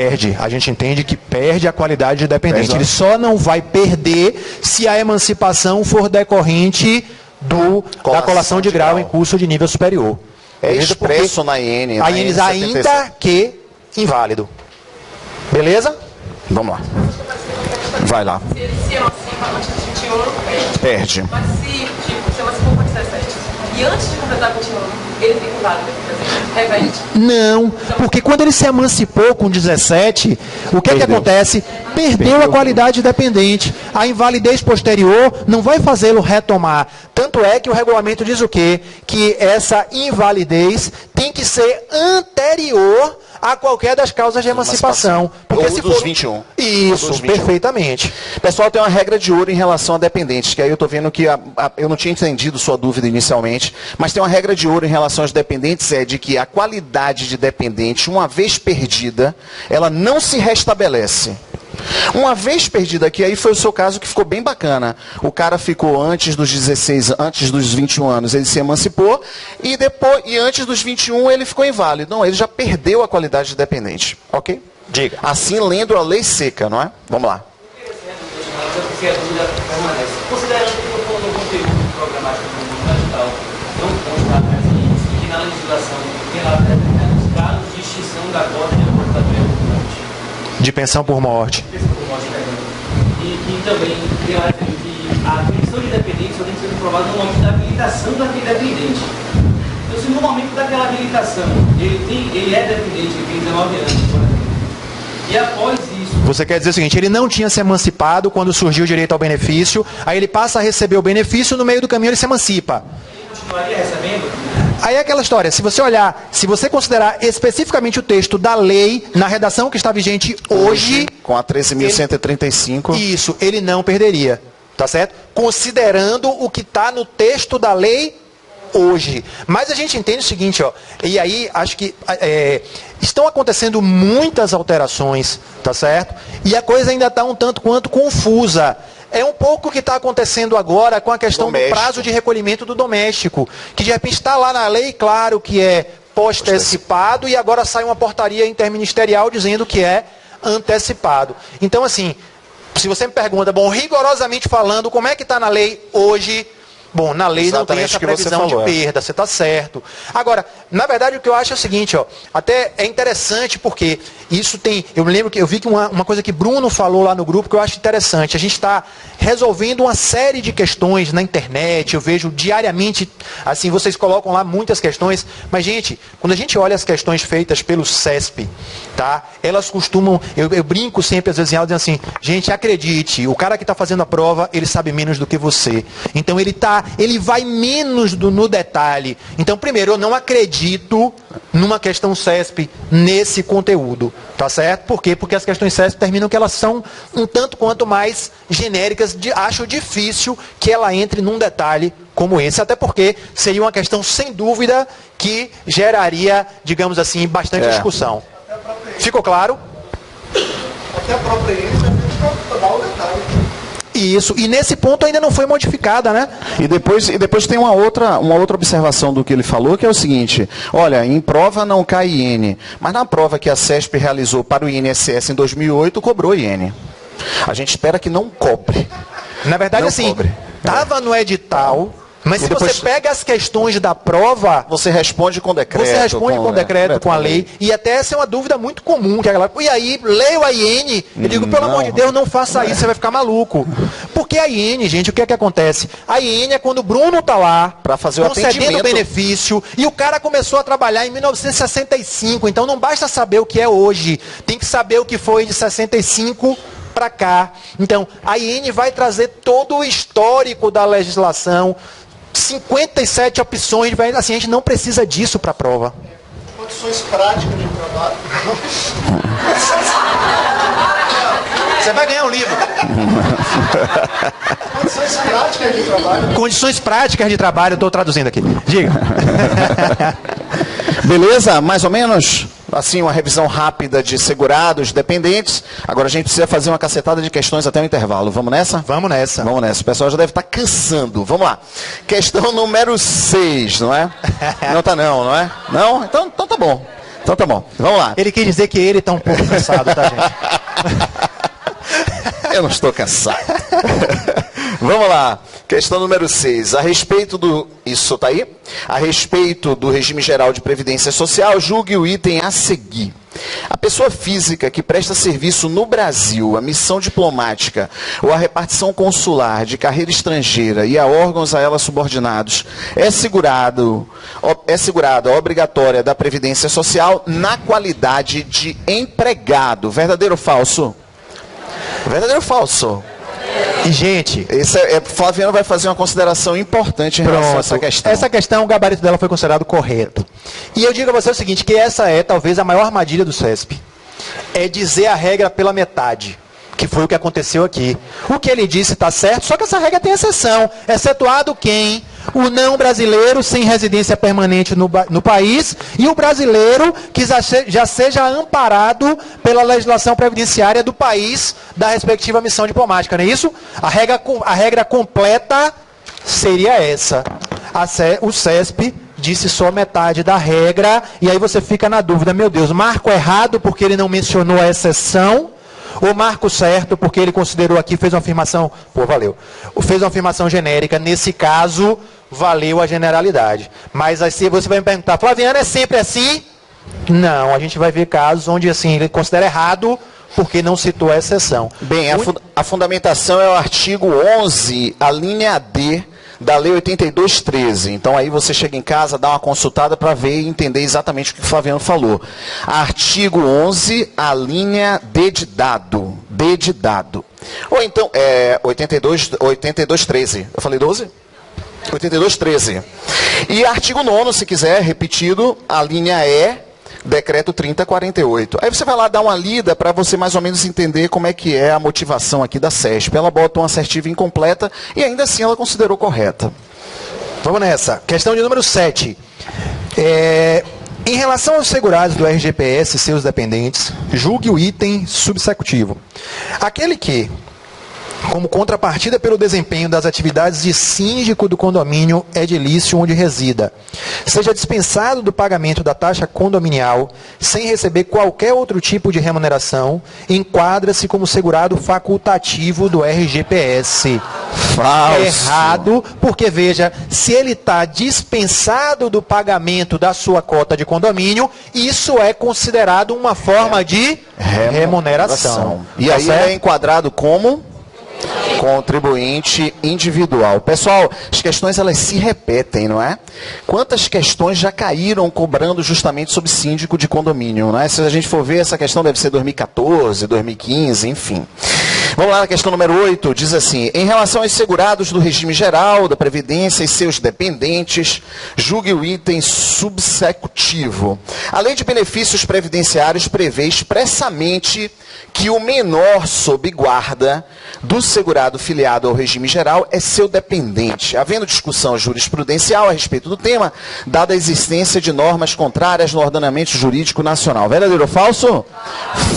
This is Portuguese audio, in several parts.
Perde. A gente entende que perde a qualidade de dependente. Ele só não vai perder se a emancipação for decorrente da colação de grau em curso de nível superior. É expresso na IN. A IN ainda que inválido. Beleza? Vamos lá. Vai lá. Se ele se emancipa antes de 21 anos, Perde. Mas se emancipou com 17 e antes de completar 21 anos, ele fica inválido, reverte? Não, porque quando ele se emancipou com 17, o que acontece? Perdeu a qualidade dependente. A invalidez posterior não vai fazê-lo retomar. Tanto é que o regulamento diz o quê? Que essa invalidez tem que ser anterior a qualquer das causas de emancipação. Porque se dos 21. Isso, dos 21. Perfeitamente. Pessoal, tem uma regra de ouro em relação a dependentes, que aí eu estou vendo que eu não tinha entendido sua dúvida inicialmente, mas tem uma regra de ouro em relação aos dependentes, é de que a qualidade de dependente, uma vez perdida, ela não se restabelece. Uma vez perdida aqui, aí foi o seu caso que ficou bem bacana. O cara ficou antes dos 16, antes dos 21 anos, ele se emancipou, e antes dos 21 ele ficou inválido. Não, ele já perdeu a qualidade de dependente. Ok? Diga. Assim, lendo a lei seca, não é? Vamos lá. Porque a dúvida permanece. Considerando que o conteúdo programático do mundo digital não consta que na legislação tem lá determinados casos de extinção da cota de aposentadoria volante. De pensão por morte. E também tem lá que a condição de dependente só tem que ser comprovada no momento da habilitação daquele dependente. Então, se no momento daquela habilitação ele é dependente, ele tem 19 anos, por exemplo, e após isso... Você quer dizer o seguinte, ele não tinha se emancipado quando surgiu o direito ao benefício, aí ele passa a receber o benefício, no meio do caminho ele se emancipa. Ele continuaria recebendo? Aí é aquela história, se você olhar, se você considerar especificamente o texto da lei, na redação que está vigente hoje... Com a 13.135... Isso, ele não perderia, tá certo? Considerando o que está no texto da lei hoje. Mas a gente entende o seguinte, ó, e aí acho que estão acontecendo muitas alterações, tá certo? E a coisa ainda está um tanto quanto confusa. É um pouco o que está acontecendo agora com a questão do prazo de recolhimento do doméstico, que de repente está lá na lei, claro que é pós-antecipado, e agora sai uma portaria interministerial dizendo que é antecipado. Então, assim, se você me pergunta, bom, rigorosamente falando, como é que está na lei hoje? Bom, na lei não tem essa previsão de perda, você está certo. Agora, na verdade, o que eu acho é o seguinte, ó, até é interessante porque isso tem... Eu me lembro que eu vi que uma coisa que Bruno falou lá no grupo que eu acho interessante. A gente está resolvendo uma série de questões na internet, eu vejo diariamente, assim, vocês colocam lá muitas questões, mas, gente, quando a gente olha as questões feitas pelo CESP, tá? Elas costumam... Eu brinco sempre, às vezes, em aula, dizendo assim, gente, acredite, o cara que está fazendo a prova, ele sabe menos do que você. Então, ele vai menos no detalhe. Então, primeiro, eu não acredito numa questão CESP nesse conteúdo, tá certo? Por quê? Porque as questões CESP terminam que elas são um tanto quanto mais genéricas, acho difícil que ela entre num detalhe como esse, até porque seria uma questão, sem dúvida, que geraria, digamos assim, bastante discussão. Ficou claro? Até a própria dá o detalhe. Isso, e nesse ponto ainda não foi modificada, né? E depois tem uma outra observação do que ele falou, que é o seguinte, olha, em prova não cai IN, mas na prova que a CESP realizou para o INSS em 2008, cobrou IN. A gente espera que não cobre. Na verdade, não assim, cobre. estava no edital... Mas se depois, você pega as questões da prova... Você responde com decreto. Você responde com decreto, com a lei. E até essa é uma dúvida muito comum. Que a galera, e aí, leio a IN. Eu digo, pelo amor de Deus, não faça isso, você vai ficar maluco. Porque a IN, gente, o que é que acontece? A IN é quando o Bruno está lá, para fazer o concedendo o benefício, e o cara começou a trabalhar em 1965. Então não basta saber o que é hoje. Tem que saber o que foi de 65 para cá. Então, a IN vai trazer todo o histórico da legislação, 57 opções, assim, a gente não precisa disso para a prova. Condições práticas de trabalho. Você vai ganhar um livro. Condições práticas de trabalho. Condições práticas de trabalho, eu estou traduzindo aqui. Diga. Beleza? Mais ou menos? Assim, uma revisão rápida de segurados, dependentes. Agora a gente precisa fazer uma cacetada de questões até o intervalo. Vamos nessa? Vamos nessa. Vamos nessa. O pessoal já deve estar cansando. Vamos lá. Questão número 6, não é? Não tá não é? Não? Então tá bom. Então tá bom, vamos lá. Ele quis dizer que ele está um pouco cansado, tá, gente? Eu não estou cansado. Vamos lá. Questão número 6. A respeito do... Isso tá aí? A respeito do regime geral de previdência social, julgue o item a seguir. A pessoa física que presta serviço no Brasil, a missão diplomática ou a repartição consular de carreira estrangeira e a órgãos a ela subordinados é segurada obrigatória da Previdência Social na qualidade de empregado. Verdadeiro ou falso? Verdadeiro ou falso? E, gente... Flaviano vai fazer uma consideração importante em relação a essa questão. Essa questão, o gabarito dela foi considerado correto. E eu digo a você o seguinte, que essa é talvez a maior armadilha do CESP. É dizer a regra pela metade, que foi o que aconteceu aqui. O que ele disse está certo, só que essa regra tem exceção. Excetuado quem? O não brasileiro sem residência permanente no país e o brasileiro que já seja amparado pela legislação previdenciária do país da respectiva missão diplomática, não é isso? A regra completa seria essa. O CESP disse só metade da regra e aí você fica na dúvida, meu Deus, marco errado porque ele não mencionou a exceção? O marco certo, porque ele considerou aqui, fez uma afirmação, fez uma afirmação genérica, nesse caso, valeu a generalidade. Mas aí você vai me perguntar, Flaviano, é sempre assim? Não, a gente vai ver casos onde assim, ele considera errado, porque não citou a exceção. Bem, a fundamentação é o artigo 11, a linha D, da Lei 8213. Então aí você chega em casa, dá uma consultada para ver e entender exatamente o que o Flaviano falou. Artigo 11, a linha D de dado. D de dado. Ou então, 8213. Eu falei 12? 8213. E artigo 9º, se quiser, repetido, a linha E, decreto 3048. Aí você vai lá dar uma lida para você mais ou menos entender como é que é a motivação aqui da CESP. Ela bota uma assertiva incompleta e ainda assim ela considerou correta. Vamos nessa. Questão de número 7. Em relação aos segurados do RGPS e seus dependentes, julgue o item subsecutivo. Aquele que, como contrapartida pelo desempenho das atividades de síndico do condomínio edilício onde resida, seja dispensado do pagamento da taxa condominial sem receber qualquer outro tipo de remuneração, enquadra-se como segurado facultativo do RGPS. Falso. Errado, porque veja, se ele está dispensado do pagamento da sua cota de condomínio, isso é considerado uma forma de remuneração. E tá aí certo? é enquadrado como contribuinte individual. Pessoal, as questões elas se repetem, não é? Quantas questões já caíram cobrando justamente sobre síndico de condomínio, não é? Se a gente for ver, essa questão deve ser 2014, 2015, enfim. Vamos lá, na questão número 8, diz assim, em relação aos segurados do regime geral, da Previdência e seus dependentes, julgue o item subsecutivo. A Lei de Benefícios Previdenciários prevê expressamente que o menor sob guarda do segurado filiado ao regime geral é seu dependente. Havendo discussão jurisprudencial a respeito do tema, dada a existência de normas contrárias no ordenamento jurídico nacional. Verdadeiro ou falso?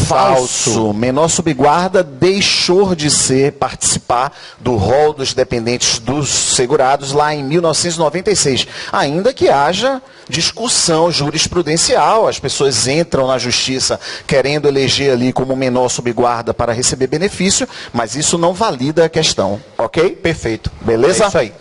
Falso. Menor sob guarda deixou de participar do rol dos dependentes dos segurados lá em 1996. Ainda que haja discussão jurisprudencial, as pessoas entram na justiça querendo eleger ali como menor sob guarda para receber benefício, mas isso não valida a questão, ok? Perfeito. Beleza? É isso aí.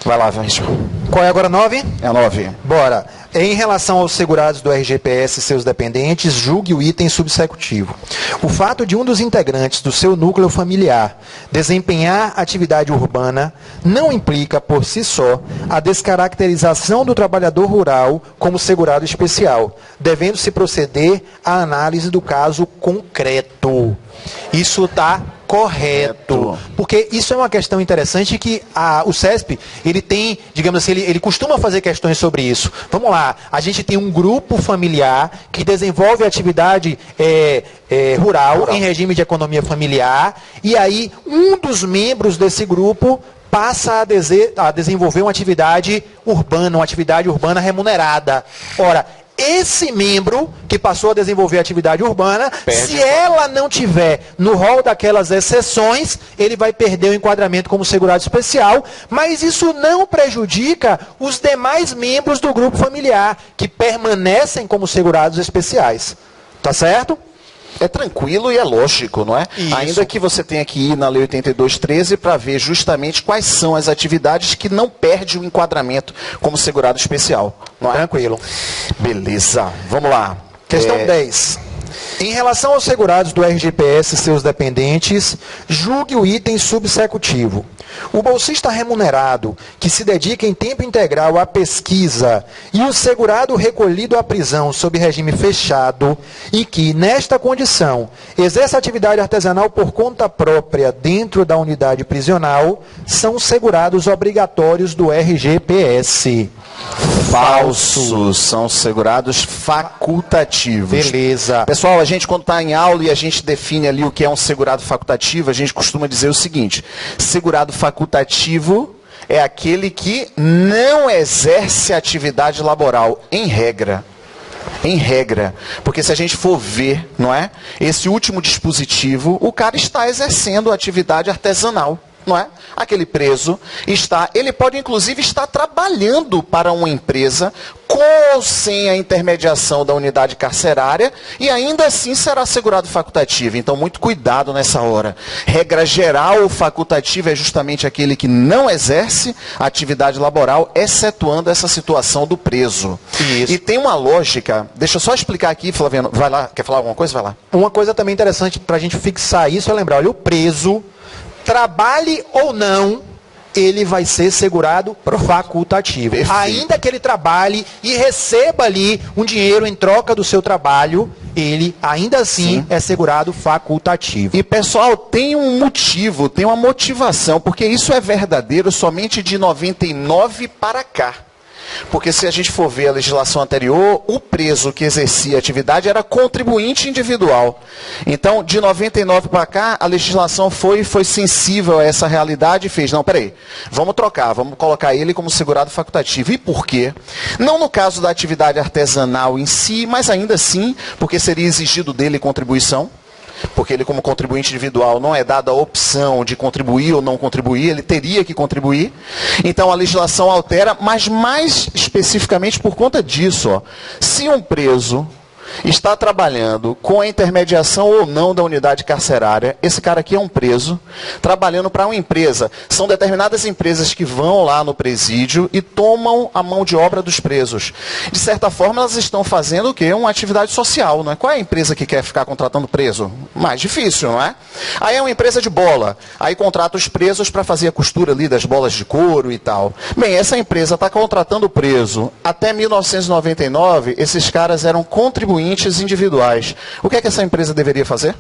Vai lá, Vancho. Qual é agora 9? É a 9. Bora. Em relação aos segurados do RGPS e seus dependentes, julgue o item subsecutivo. O fato de um dos integrantes do seu núcleo familiar desempenhar atividade urbana não implica, por si só, a descaracterização do trabalhador rural como segurado especial, devendo-se proceder à análise do caso concreto. Isso está correto. Porque isso é uma questão interessante que o CESP, ele tem, digamos assim, ele costuma fazer questões sobre isso. Vamos lá, a gente tem um grupo familiar que desenvolve atividade rural em regime de economia familiar, e aí um dos membros desse grupo passa a desenvolver uma atividade urbana remunerada. Ora, esse membro que passou a desenvolver atividade urbana, Perde. se ela não tiver no rol daquelas exceções, ele vai perder o enquadramento como segurado especial, mas isso não prejudica os demais membros do grupo familiar, que permanecem como segurados especiais. Tá certo? É tranquilo e é lógico, não é? Isso. Ainda que você tenha que ir na Lei 8213 para ver justamente quais são as atividades que não perde o enquadramento como segurado especial, não é? Tranquilo. Beleza, vamos lá. Questão 10. Em relação aos segurados do RGPS e seus dependentes, julgue o item subsecutivo. O bolsista remunerado, que se dedica em tempo integral à pesquisa, e o segurado recolhido à prisão sob regime fechado, e que, nesta condição, exerce atividade artesanal por conta própria dentro da unidade prisional, são segurados obrigatórios do RGPS. Falsos, são segurados facultativos. Beleza. Pessoal, a gente quando está em aula e a gente define ali o que é um segurado facultativo, a gente costuma dizer o seguinte: segurado facultativo é aquele que não exerce atividade laboral, em regra. Em regra. Porque se a gente for ver, não é? Esse último dispositivo, o cara está exercendo atividade artesanal. Não é? Aquele preso ele pode inclusive estar trabalhando para uma empresa com ou sem a intermediação da unidade carcerária e ainda assim será segurado facultativo. Então, muito cuidado nessa hora. Regra geral, o facultativo é justamente aquele que não exerce atividade laboral, excetuando essa situação do preso. Isso. E tem uma lógica, deixa eu só explicar aqui, Flaviano, vai lá, quer falar alguma coisa? Vai lá. Uma coisa também interessante para a gente fixar isso é lembrar, olha, o preso, trabalhe ou não, ele vai ser segurado facultativo. Perfeito. Ainda que ele trabalhe e receba ali um dinheiro em troca do seu trabalho, ele ainda assim é segurado facultativo. E pessoal, tem um motivo, tem uma motivação, porque isso é verdadeiro somente de 99 para cá. Porque se a gente for ver a legislação anterior, o preso que exercia a atividade era contribuinte individual. Então, de 99 para cá, a legislação foi sensível a essa realidade e fez, não, peraí, vamos trocar, vamos colocar ele como segurado facultativo. E por quê? Não no caso da atividade artesanal em si, mas ainda assim, porque seria exigido dele contribuição. Porque ele, como contribuinte individual, não é dada a opção de contribuir ou não contribuir, ele teria que contribuir. Então a legislação altera, mas mais especificamente por conta disso, ó, se um preso está trabalhando com a intermediação ou não da unidade carcerária, esse cara aqui é um preso, trabalhando para uma empresa. São determinadas empresas que vão lá no presídio e tomam a mão de obra dos presos. De certa forma, elas estão fazendo o quê? Uma atividade social, não é? Qual é a empresa que quer ficar contratando preso? Mais difícil, não é? Aí é uma empresa de bola. Aí contrata os presos para fazer a costura ali das bolas de couro e tal. Bem, essa empresa está contratando preso. Até 1999, esses caras eram contribuintes individuais. O que é que essa empresa deveria fazer?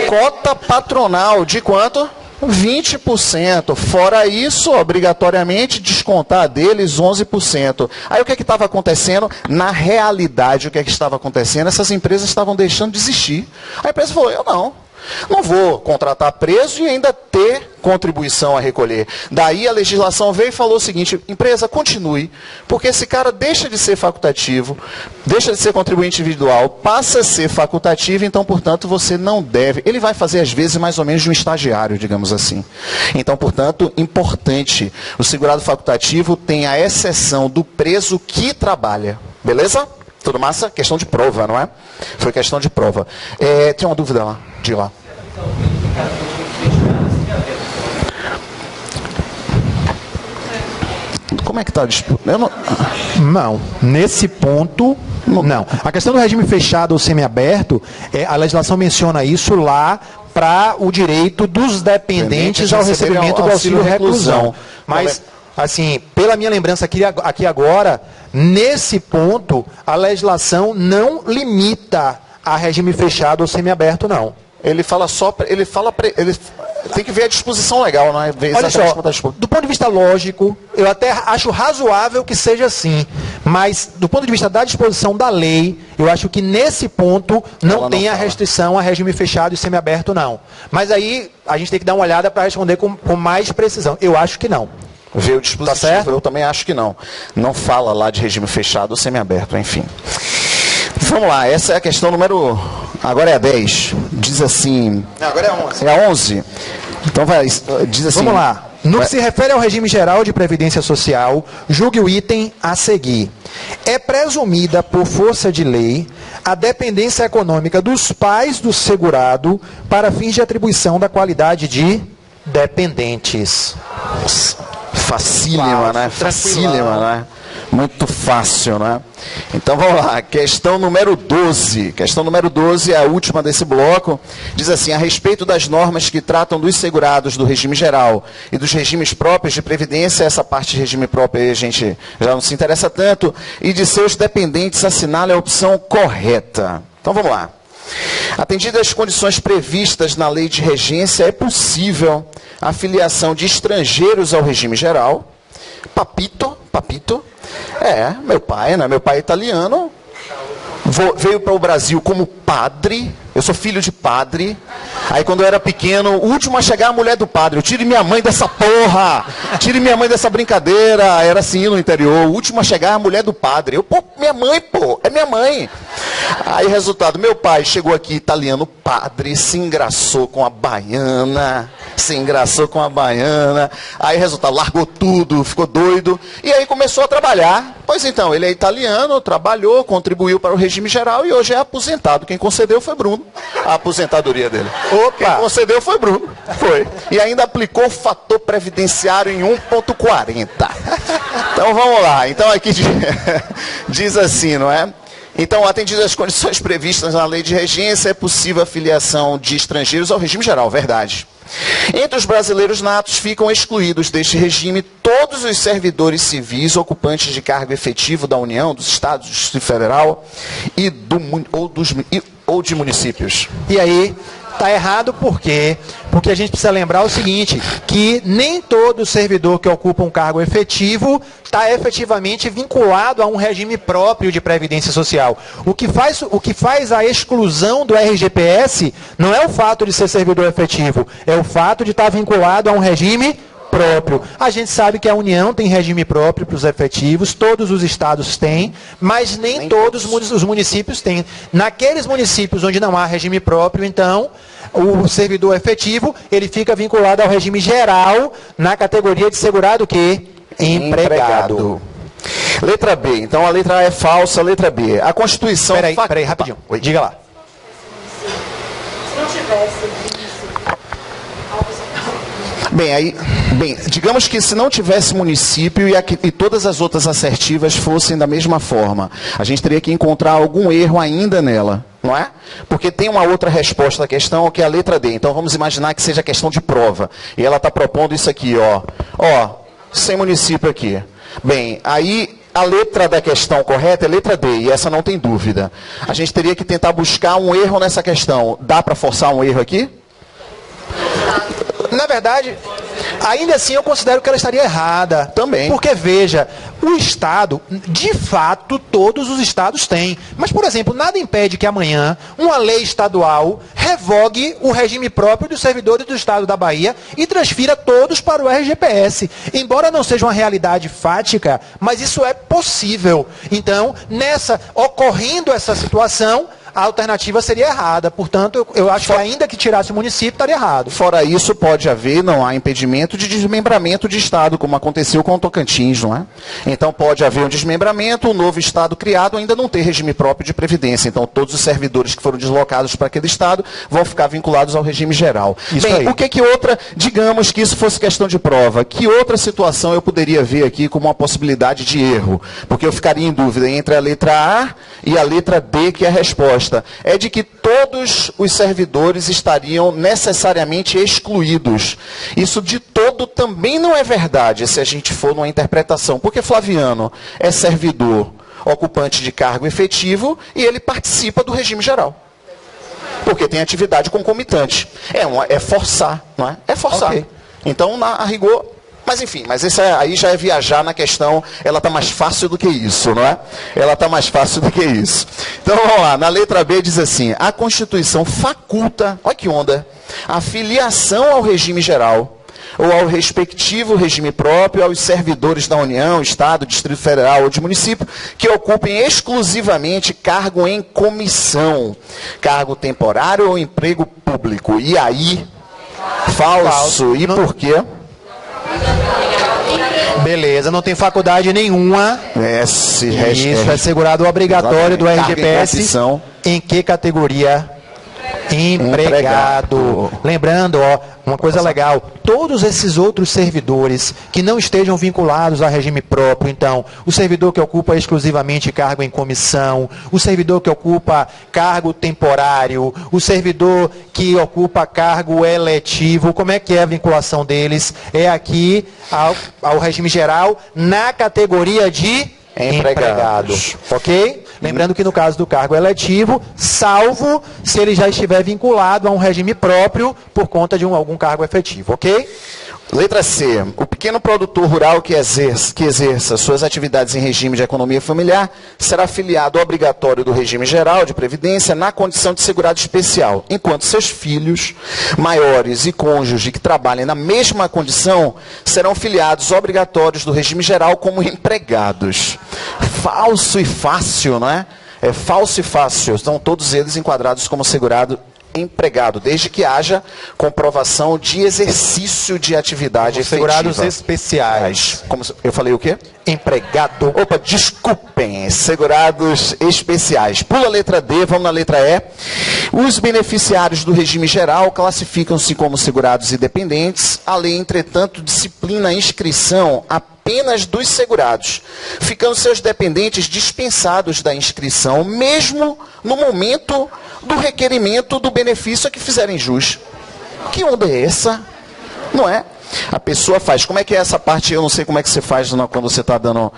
Cota patronal de quanto? 20%. Fora isso, obrigatoriamente, descontar deles 11%. Aí o que estava acontecendo? Na realidade, o que estava acontecendo? Essas empresas estavam deixando de existir. A empresa falou, eu não vou contratar preso e ainda ter contribuição a recolher. Daí a legislação veio e falou o seguinte, empresa, continue, porque esse cara deixa de ser facultativo, deixa de ser contribuinte individual, passa a ser facultativo, então, portanto, você não deve. Ele vai fazer, às vezes, mais ou menos de um estagiário, digamos assim. Então, portanto, importante, o segurado facultativo tem a exceção do preso que trabalha. Beleza? Tudo massa? Questão de prova, não é? Foi questão de prova. Tem uma dúvida lá? De lá. Como é que está a disputa? Não, nesse ponto, não. A questão do regime fechado ou semiaberto, a legislação menciona isso lá para o direito dos dependentes ao recebimento do auxílio reclusão. Mas, assim, pela minha lembrança aqui agora, nesse ponto, a legislação não limita a regime fechado ou semiaberto, não. Ele fala só, ele tem que ver a disposição legal, não é? Olha só, do ponto de vista lógico, eu até acho razoável que seja assim, mas do ponto de vista da disposição da lei, eu acho que nesse ponto não tem a restrição a regime fechado e semiaberto, não. Mas aí a gente tem que dar uma olhada para responder com mais precisão. Eu acho que não. Ver o dispositivo, Tá certo? eu também acho que não. Não fala lá de regime fechado ou semiaberto, enfim. Vamos lá, essa é a questão número... Agora é a 10. Diz assim... Não, agora é 11. É a 11? Então vai, diz assim... Vamos lá. No que se refere ao regime geral de previdência social, julgue o item a seguir. É presumida, por força de lei, a dependência econômica dos pais do segurado para fins de atribuição da qualidade de dependentes. Facílima, né? Tranquilão. Facílima, né? Muito fácil, né? Então vamos lá, questão número 12. Questão número 12 é a última desse bloco. Diz assim: a respeito das normas que tratam dos segurados do regime geral e dos regimes próprios de previdência, essa parte de regime próprio aí a gente já não se interessa tanto, e de seus dependentes, assinale a opção correta. Então vamos lá. Atendidas as condições previstas na lei de regência, é possível a filiação de estrangeiros ao regime geral. Papito. Meu pai, né? Meu pai é italiano, veio para o Brasil como padre. Eu sou filho de padre. Aí quando eu era pequeno, o último a chegar é a mulher do padre. Eu tire minha mãe dessa porra. Tire minha mãe dessa brincadeira. Era assim no interior. O último a chegar é a mulher do padre. Minha mãe, é minha mãe. Aí resultado, meu pai chegou aqui italiano padre, se engraçou com a baiana. Aí resultado, largou tudo, ficou doido. E aí começou a trabalhar. Pois então, ele é italiano, trabalhou, contribuiu para o regime geral e hoje é aposentado. Quem concedeu foi Bruno. A aposentadoria dele. Quem concedeu foi Bruno. Foi. E ainda aplicou o fator previdenciário em 1,40. Então vamos lá. Então aqui diz assim, não é? Então, atendidas as condições previstas na lei de regência, é possível a filiação de estrangeiros ao regime geral, verdade. Entre os brasileiros natos ficam excluídos deste regime todos os servidores civis ocupantes de cargo efetivo da União, dos Estados, do Distrito Federal ou de municípios. E aí, está errado por quê? Porque a gente precisa lembrar o seguinte, que nem todo servidor que ocupa um cargo efetivo está efetivamente vinculado a um regime próprio de previdência social. O que faz a exclusão do RGPS não é o fato de ser servidor efetivo, é o fato de estar vinculado a um regime próprio. A gente sabe que a União tem regime próprio para os efetivos, todos os estados têm, mas nem todos os municípios têm. Naqueles municípios onde não há regime próprio, então, o servidor efetivo, ele fica vinculado ao regime geral, na categoria de segurado que? Empregado. Letra B. Então a letra A é falsa, letra B. A Constituição... Peraí, rapidinho. Oi. Diga lá. Se não tivesse Bem, digamos que se não tivesse município e todas as outras assertivas fossem da mesma forma, a gente teria que encontrar algum erro ainda nela, não é? Porque tem uma outra resposta à questão, que é a letra D. Então vamos imaginar que seja questão de prova. E ela está propondo isso aqui, ó, sem município aqui. Bem, aí a letra da questão correta é letra D, e essa não tem dúvida. A gente teria que tentar buscar um erro nessa questão. Dá para forçar um erro aqui? Na verdade, ainda assim eu considero que ela estaria errada. Também. Porque, veja, o Estado, de fato, todos os Estados têm. Mas, por exemplo, nada impede que amanhã uma lei estadual revogue o regime próprio dos servidores do Estado da Bahia e transfira todos para o RGPS. Embora não seja uma realidade fática, mas isso é possível. Então, ocorrendo essa situação, a alternativa seria errada. Portanto, eu acho que ainda que tirasse o município, estaria errado. Fora isso, pode haver, não há impedimento de desmembramento de Estado, como aconteceu com o Tocantins, não é? Então pode haver um desmembramento, um novo Estado criado ainda não ter regime próprio de previdência. Então todos os servidores que foram deslocados para aquele Estado vão ficar vinculados ao regime geral. Isso Bem, aí. o que outra, digamos que isso fosse questão de prova, que outra situação eu poderia ver aqui como uma possibilidade de erro? Porque eu ficaria em dúvida entre a letra A e a letra D, que é a resposta. É de que todos os servidores estariam necessariamente excluídos. Isso de todo também não é verdade, se a gente for numa interpretação. Porque Flaviano é servidor ocupante de cargo efetivo e ele participa do regime geral. Porque tem atividade concomitante. É forçar, não é? É forçar. Okay. Então, a rigor... Mas enfim, esse aí já é viajar na questão, ela está mais fácil do que isso, não é? Ela está mais fácil do que isso. Então vamos lá, na letra B diz assim, a Constituição faculta, olha que onda, a filiação ao regime geral ou ao respectivo regime próprio aos servidores da União, Estado, Distrito Federal ou de município que ocupem exclusivamente cargo em comissão, cargo temporário ou emprego público. E aí, falso. E por quê? Beleza, não tem faculdade nenhuma. Isso é segurado obrigatório do RGPS. Em que categoria? Empregado. Lembrando, uma coisa legal, todos esses outros servidores que não estejam vinculados a regime próprio, então, o servidor que ocupa exclusivamente cargo em comissão, o servidor que ocupa cargo temporário, o servidor que ocupa cargo eletivo, como é que é a vinculação deles? É aqui ao regime geral, na categoria de empregados. Ok? Lembrando que no caso do cargo eletivo, salvo se ele já estiver vinculado a um regime próprio por conta de algum cargo efetivo, ok? Letra C. O pequeno produtor rural que exerça suas atividades em regime de economia familiar será filiado obrigatório do regime geral de previdência na condição de segurado especial, enquanto seus filhos maiores e cônjuges que trabalhem na mesma condição serão filiados obrigatórios do regime geral como empregados. Falso e fácil, não é? É falso e fácil. Estão todos eles enquadrados como segurado empregado, desde que haja comprovação de exercício de atividade efetiva. Segurados especiais. Como eu falei o quê? Empregado. Opa, desculpem. Segurados especiais. Pula a letra D, vamos na letra E. Os beneficiários do regime geral classificam-se como segurados e dependentes. A lei, entretanto, disciplina a inscrição apenas dos segurados, ficando seus dependentes dispensados da inscrição, mesmo no momento do requerimento do benefício a que fizerem jus. Que onda é essa? Não é? A pessoa faz. Como é que é essa parte? Eu não sei como é que você faz quando você está dando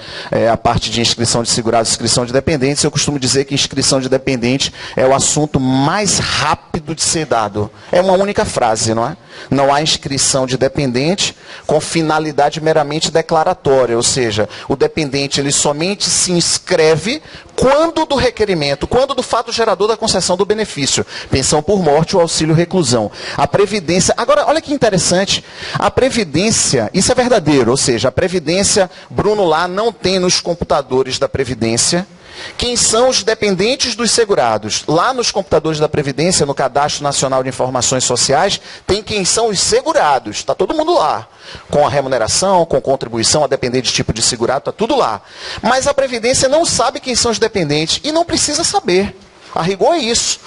a parte de inscrição de segurados, inscrição de dependentes. Eu costumo dizer que inscrição de dependente é o assunto mais rápido de ser dado. É uma única frase, não é? Não há inscrição de dependente com finalidade meramente declaratória, ou seja, o dependente ele somente se inscreve quando do requerimento, quando do fato gerador da concessão do benefício, pensão por morte ou auxílio reclusão. A Previdência, agora olha que interessante, a Previdência, isso é verdadeiro, ou seja, a Previdência, Bruno lá não tem nos computadores da Previdência quem são os dependentes dos segurados. Lá nos computadores da Previdência, no Cadastro Nacional de Informações Sociais, tem quem são os segurados. Está todo mundo lá. Com a remuneração, com contribuição, a depender de tipo de segurado, está tudo lá. Mas a Previdência não sabe quem são os dependentes e não precisa saber. A rigor é isso.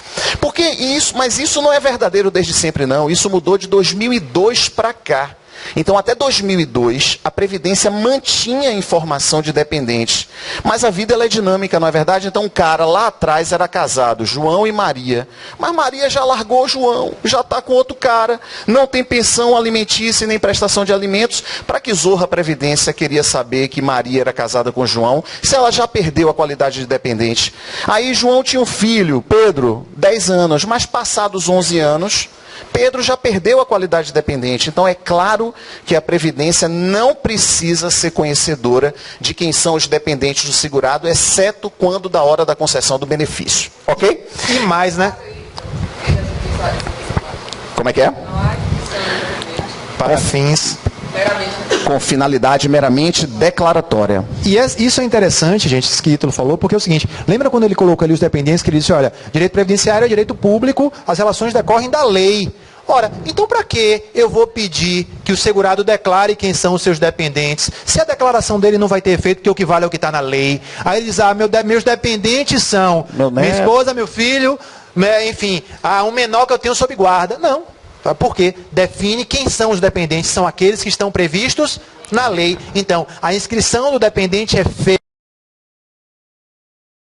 Mas isso não é verdadeiro desde sempre, não. Isso mudou de 2002 para cá. Então, até 2002, a Previdência mantinha a informação de dependentes. Mas a vida ela é dinâmica, não é verdade? Então, o cara lá atrás era casado, João e Maria. Mas Maria já largou João, já está com outro cara, não tem pensão alimentícia nem prestação de alimentos. Para que zorra a Previdência queria saber que Maria era casada com João, se ela já perdeu a qualidade de dependente? Aí João tinha um filho, Pedro, 10 anos, mas passados 11 anos... Pedro já perdeu a qualidade de dependente. Então é claro que a Previdência não precisa ser conhecedora de quem são os dependentes do segurado, exceto quando da hora da concessão do benefício. Ok? E mais, né? Como é que é? Para fins... com finalidade meramente declaratória. E isso é interessante, gente, isso que Ítalo falou, porque é o seguinte, lembra quando ele colocou ali os dependentes, que ele disse, olha, direito previdenciário é direito público, as relações decorrem da lei. Ora, então para que eu vou pedir que o segurado declare quem são os seus dependentes, se a declaração dele não vai ter efeito, porque o que vale é o que está na lei? Aí ele diz, meus dependentes são minha esposa, meu filho, enfim, um menor que eu tenho sob guarda. Não. Porque define quem são os dependentes, são aqueles que estão previstos na lei. Então, a inscrição do dependente é feita